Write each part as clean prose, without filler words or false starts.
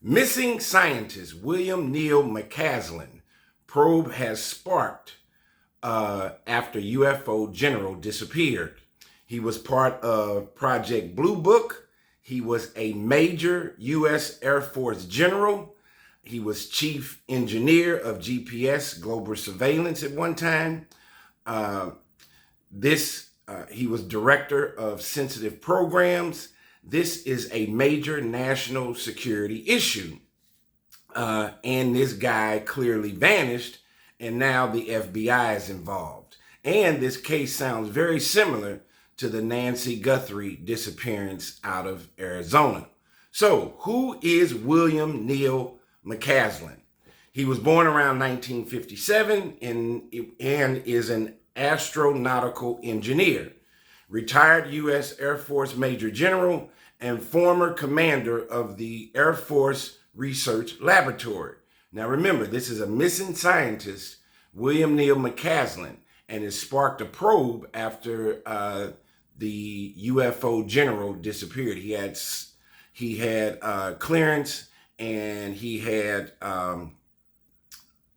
Missing scientist William Neil Mccasland probe has sparked after UFO general disappeared. He was part of Project Blue Book. He was a major U.S. Air Force general. He was chief engineer of GPS global surveillance at one time. He was director of sensitive programs. This is a major national security issue. And this guy clearly vanished, and now the FBI is involved. And this case sounds very similar to the Nancy Guthrie disappearance out of Arizona. So, who is William Neil Mccasland? He was born around 1957 and is an astronautical engineer, retired U.S. Air Force Major General, and former commander of the Air Force Research Laboratory. Now remember, this is a missing scientist, William Neil Mccasland, and it sparked a probe after the UFO general disappeared. He had clearance, and he had a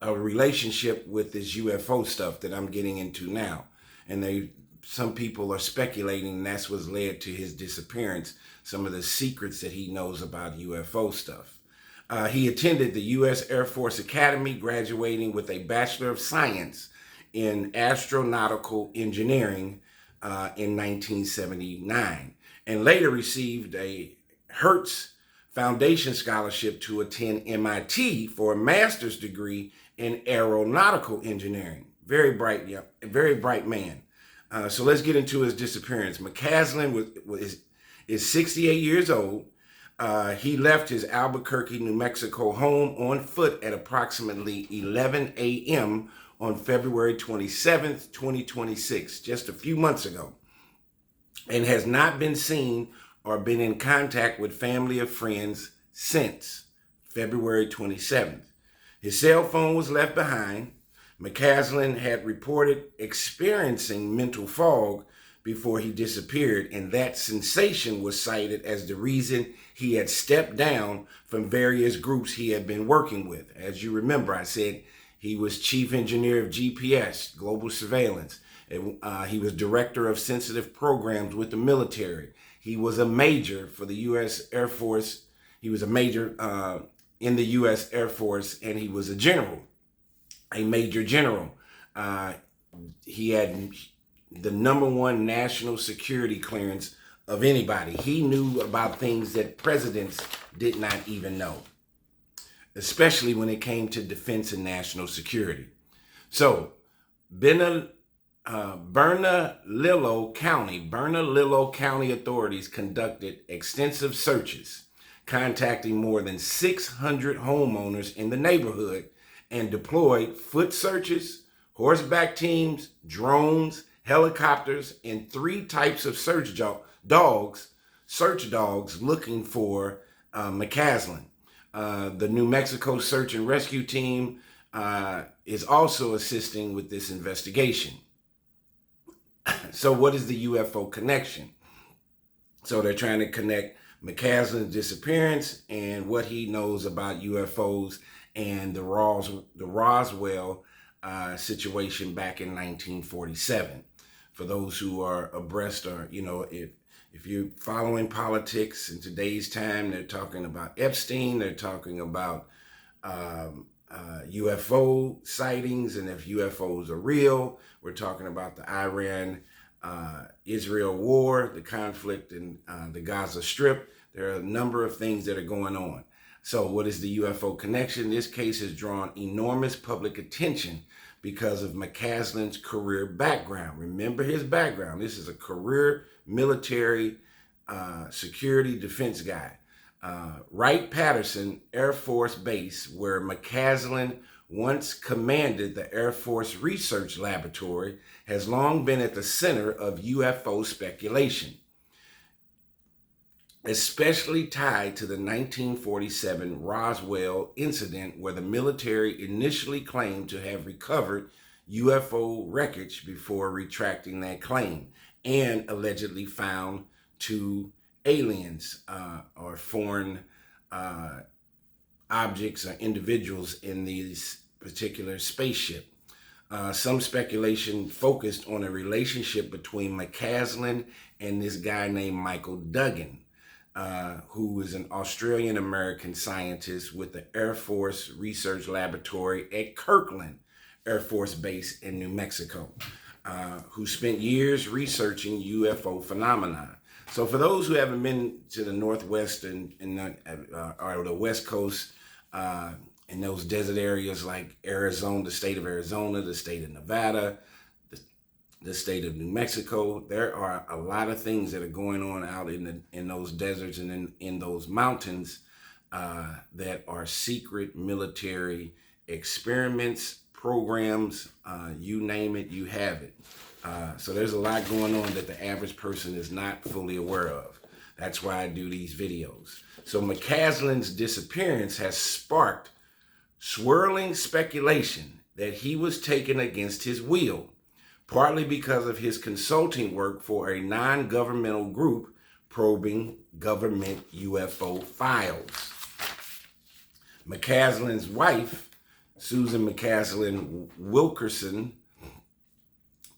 relationship with this UFO stuff that I'm getting into now. And some people are speculating that's what's led to his disappearance, some of the secrets that he knows about UFO stuff. He attended the U.S. Air Force Academy, graduating with a Bachelor of Science in Astronautical Engineering in 1979, and later received a Hertz Foundation Scholarship to attend MIT for a master's degree in aeronautical engineering. Very bright man. So let's get into his disappearance. Mccasland is 68 years old. He left his Albuquerque, New Mexico home on foot at approximately 11 a.m. on February 27th, 2026, just a few months ago, and has not been seen or been in contact with family or friends since February 27th. His cell phone was left behind. Mccasland had reported experiencing mental fog before he disappeared, and that sensation was cited as the reason he had stepped down from various groups he had been working with. As you remember, I said he was chief engineer of GPS, global surveillance. He was director of sensitive programs with the military. He was a major for the U.S. Air Force. He was a major in the U.S. Air Force, and he was a major general. He had the #1 national security clearance of anybody. He knew about things that presidents did not even know, especially when it came to defense and national security. So, Bernalillo County authorities conducted extensive searches, contacting more than 600 homeowners in the neighborhood, and deployed foot searches, horseback teams, drones, helicopters, and 3 types of search dogs looking for Mccasland. The New Mexico Search and Rescue Team is also assisting with this investigation. So what is the UFO connection? So they're trying to connect Mccasland's disappearance and what he knows about UFOs and the Roswell situation back in 1947. For those who are abreast, or if you're following politics in today's time, they're talking about Epstein, they're talking about UFO sightings, and if UFOs are real, we're talking about the Iran-Israel war, the conflict in the Gaza Strip. There are a number of things that are going on. So what is the UFO connection? This case has drawn enormous public attention because of Mccasland's career background. Remember his background. This is a career military security defense guy. Wright-Patterson Air Force Base, where Mccasland once commanded the Air Force Research Laboratory, has long been at the center of UFO speculation, especially tied to the 1947 Roswell incident, where the military initially claimed to have recovered UFO wreckage before retracting that claim, and allegedly found 2 aliens or foreign objects or individuals in these particular spaceship. Some speculation focused on a relationship between Mccasland and this guy named Michael Duggan, who is an Australian-American scientist with the Air Force Research Laboratory at Kirkland Air Force Base in New Mexico, who spent years researching UFO phenomena. So for those who haven't been to the Northwest or the West Coast, in those desert areas like Arizona, the state of Arizona, the state of Nevada, the state of New Mexico, there are a lot of things that are going on out in those deserts and in those mountains that are secret military experiments, programs, you name it, you have it. So there's a lot going on that the average person is not fully aware of. That's why I do these videos. So Mccasland's disappearance has sparked swirling speculation that he was taken against his will, partly because of his consulting work for a non-governmental group probing government UFO files. Mccasland's wife, Susan Mccasland Wilkerson,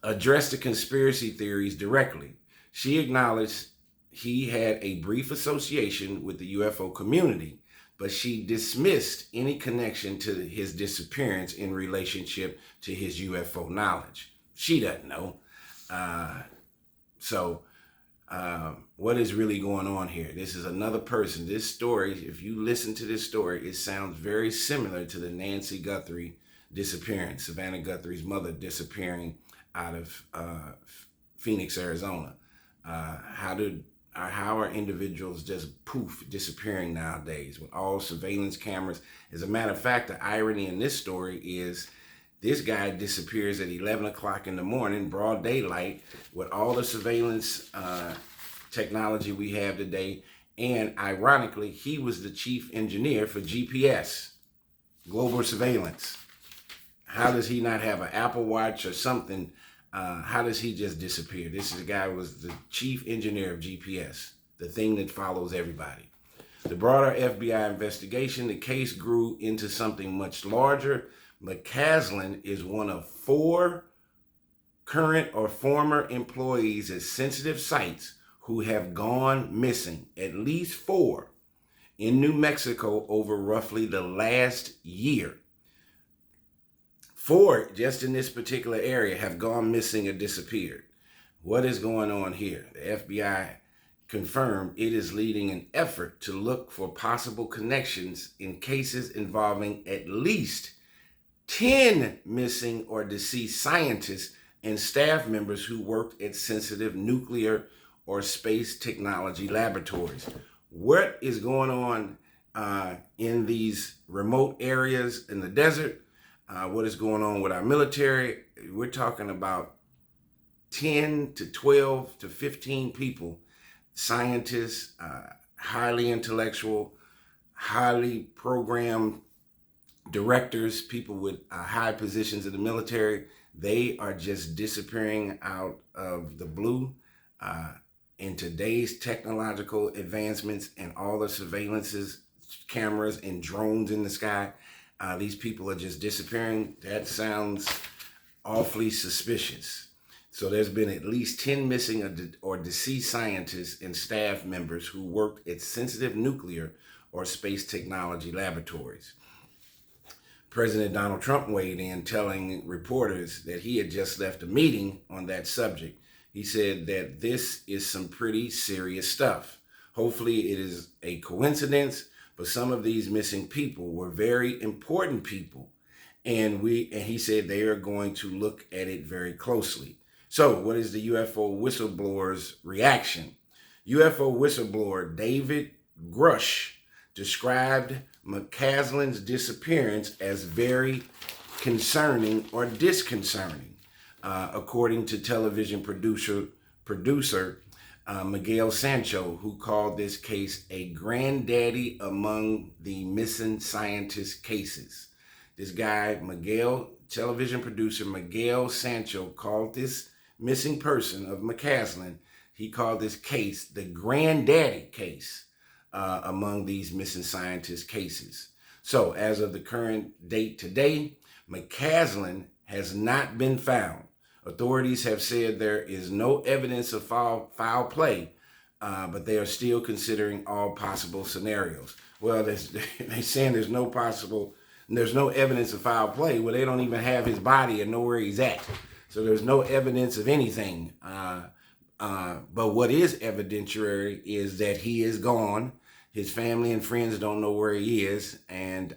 addressed the conspiracy theories directly. She acknowledged he had a brief association with the UFO community, but she dismissed any connection to his disappearance in relationship to his UFO knowledge. She doesn't know. What is really going on here? This is another person. This story, if you listen to this story, it sounds very similar to the Nancy Guthrie disappearance, Savannah Guthrie's mother disappearing out of Phoenix, Arizona. How are individuals just poof disappearing nowadays with all surveillance cameras? As a matter of fact, the irony in this story is this guy disappears at 11 o'clock in the morning, broad daylight, with all the surveillance technology we have today. And ironically, he was the chief engineer for GPS, global surveillance. How does he not have an Apple Watch or something? How does he just disappear? This is a guy who was the chief engineer of GPS, the thing that follows everybody. The broader FBI investigation, the case grew into something much larger. Mccasland is one of 4 current or former employees at sensitive sites who have gone missing, at least 4, in New Mexico over roughly the last year. 4 just in this particular area have gone missing or disappeared. What is going on here? The FBI confirmed it is leading an effort to look for possible connections in cases involving at least 10 missing or deceased scientists and staff members who worked at sensitive nuclear or space technology laboratories. What is going on in these remote areas in the desert? What is going on with our military? We're talking about 10 to 12 to 15 people, scientists, highly intellectual, highly programmed directors, people with high positions in the military. They are just disappearing out of the blue. In today's technological advancements and all the surveillances, cameras and drones in the sky, these people are just disappearing. That sounds awfully suspicious. So there's been at least 10 missing or deceased scientists and staff members who worked at sensitive nuclear or space technology laboratories. President Donald Trump weighed in, telling reporters that he had just left a meeting on that subject. He said that this is some pretty serious stuff. Hopefully it is a coincidence, but some of these missing people were very important people. And he said they are going to look at it very closely. So what is the UFO whistleblower's reaction? UFO whistleblower David Grush described Mccasland's disappearance as very concerning or disconcerting, according to television producer Miguel Sancho, who called this case a granddaddy among the missing scientist cases. This guy, television producer Miguel Sancho, called this missing person of Mccasland, he called this case the granddaddy case among these missing scientist cases. So as of the current date today, Mccasland has not been found. Authorities have said there is no evidence of foul play, but they are still considering all possible scenarios. Well, they're saying there's no evidence of foul play. Well, they don't even have his body and know where he's at. So there's no evidence of anything. But what is evidentiary is that he is gone. His family and friends don't know where he is, and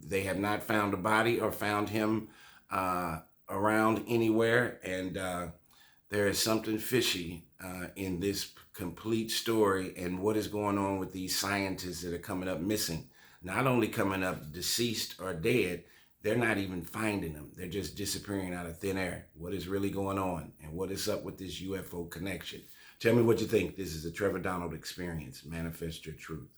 they have not found a body or found him around anywhere. And there is something fishy in this complete story and what is going on with these scientists that are coming up missing. Not only coming up deceased or dead, they're not even finding them. They're just disappearing out of thin air. What is really going on, and what is up with this UFO connection? Tell me what you think. This is the Trevor Donald Experience. Manifest your truth.